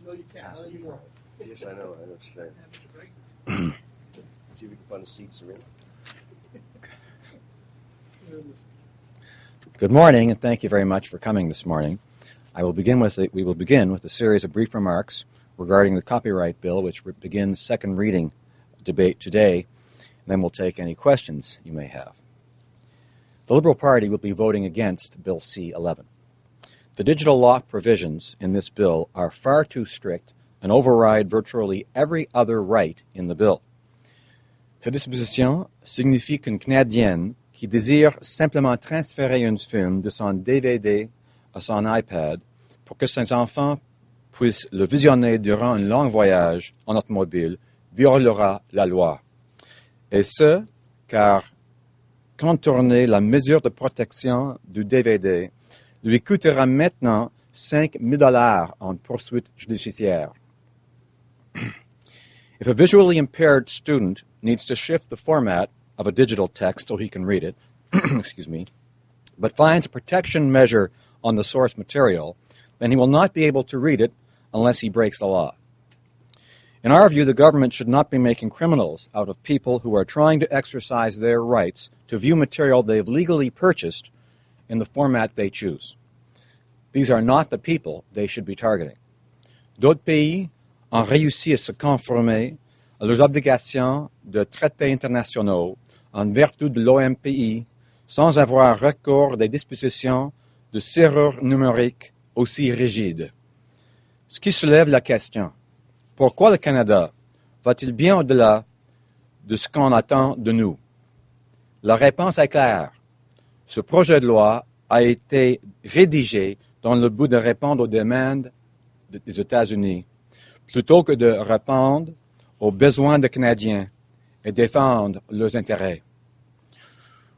No, you can't. Not anymore. Yes, I know. I understand. See if we can find a seat, Serena. Good morning, and thank you very much for coming this morning. We will begin with a series of brief remarks regarding the copyright bill, which begins second reading debate today, and then we'll take any questions you may have. The Liberal Party will be voting against Bill C-11. The digital law provisions in this bill are far too strict and override virtually every other right in the bill. Cette disposition signifie qu'une Canadienne qui désire simplement transférer un film de son DVD à son iPad pour que ses enfants puissent le visionner durant un long voyage en automobile violera la loi. Et ce, car contourner la mesure de protection du DVD lui coûtera maintenant $5,000 en poursuite judiciaire. If a visually impaired student needs to shift the format of a digital text so he can read it, but finds a protection measure on the source material, then he will not be able to read it unless he breaks the law. In our view, the government should not be making criminals out of people who are trying to exercise their rights to view material they have legally purchased in the format they choose. These are not the people they should be targeting. D'autres pays ont réussi à se conformer à leurs obligations de traités internationaux en vertu de l'OMPI sans avoir recours à des dispositions de serrure numérique aussi rigides. Ce qui soulève la question, pourquoi le Canada va-t-il bien au-delà de ce qu'on attend de nous? La réponse est claire. Ce projet de loi a été rédigé dans le but de répondre aux demandes des États-Unis, plutôt que de répondre aux besoins des Canadiens et défendre leurs intérêts.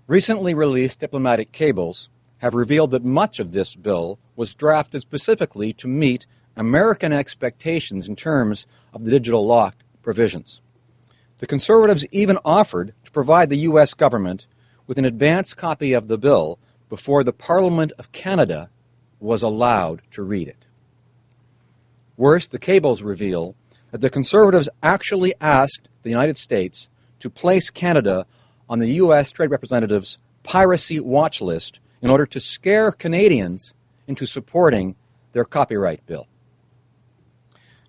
Recently released diplomatic cables have revealed that much of this bill was drafted specifically to meet American expectations in terms of the digital law provisions. The Conservatives even offered to provide the U.S. government with an advance copy of the bill before the Parliament of Canada was allowed to read it. Worse, the cables reveal that the Conservatives actually asked the United States to place Canada on the U.S. Trade Representative's piracy watch list in order to scare Canadians into supporting their copyright bill.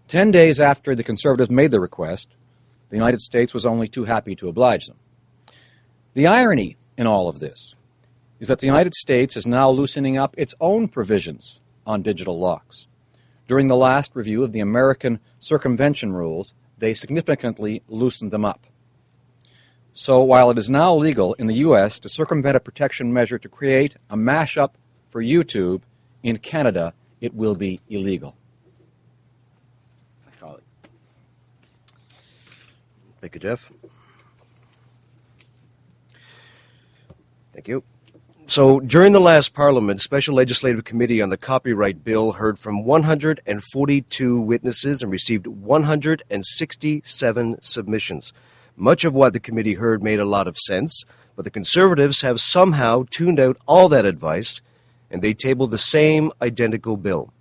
10 days after the Conservatives made the request, the United States was only too happy to oblige them. The irony in all of this is that the United States is now loosening up its own provisions on digital locks. During the last review of the American circumvention rules, they significantly loosened them up. So while it is now legal in the U.S. to circumvent a protection measure to create a mashup for YouTube, in Canada it will be illegal. Thank you, Geoff. Thank you. So during the last Parliament, Special Legislative Committee on the Copyright Bill heard from 142 witnesses and received 167 submissions. Much of what the committee heard made a lot of sense, but the Conservatives have somehow tuned out all that advice, and they tabled the same identical bill.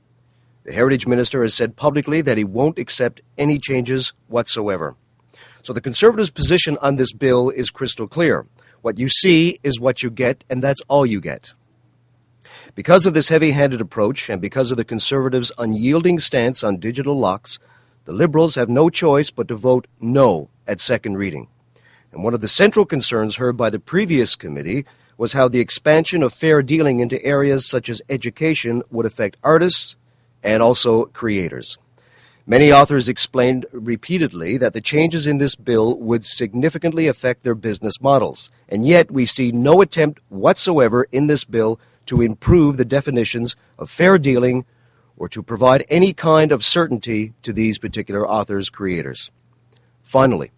The Heritage Minister has said publicly that he won't accept any changes whatsoever. So the Conservatives' position on this bill is crystal clear. What you see is what you get, and that's all you get. Because of this heavy-handed approach, and because of the Conservatives' unyielding stance on digital locks, the Liberals have no choice but to vote no at second reading. And one of the central concerns heard by the previous committee was how the expansion of fair dealing into areas such as education would affect artists and also creators. Many authors explained repeatedly that the changes in this bill would significantly affect their business models, and yet we see no attempt whatsoever in this bill to improve the definitions of fair dealing or to provide any kind of certainty to these particular authors' creators. Finally,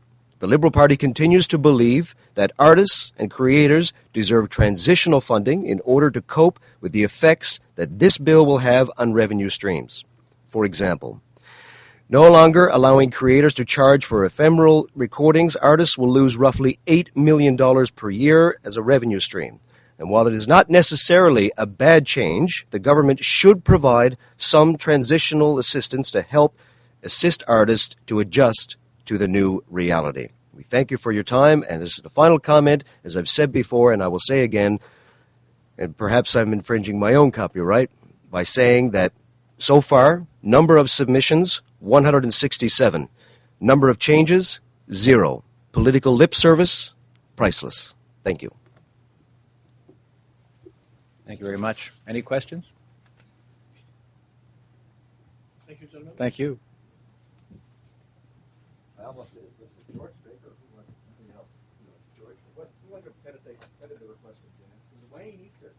The Liberal Party continues to believe that artists and creators deserve transitional funding in order to cope with the effects that this bill will have on revenue streams. For example, no longer allowing creators to charge for ephemeral recordings, artists will lose roughly $8 million per year as a revenue stream. And while it is not necessarily a bad change, the government should provide some transitional assistance to help assist artists to adjust to the new reality. We thank you for your time, and this is the final comment, as I've said before, and I will say again, and perhaps I'm infringing my own copyright, by saying that so far, number of submissions, 167. Number of changes, 0. Political lip service, priceless. Thank you. Thank you very much. Any questions? Thank you, gentlemen. Thank you. I almost did this with George Baker. Who wants anything else? George, who wants to edit the request? Wayne Easter.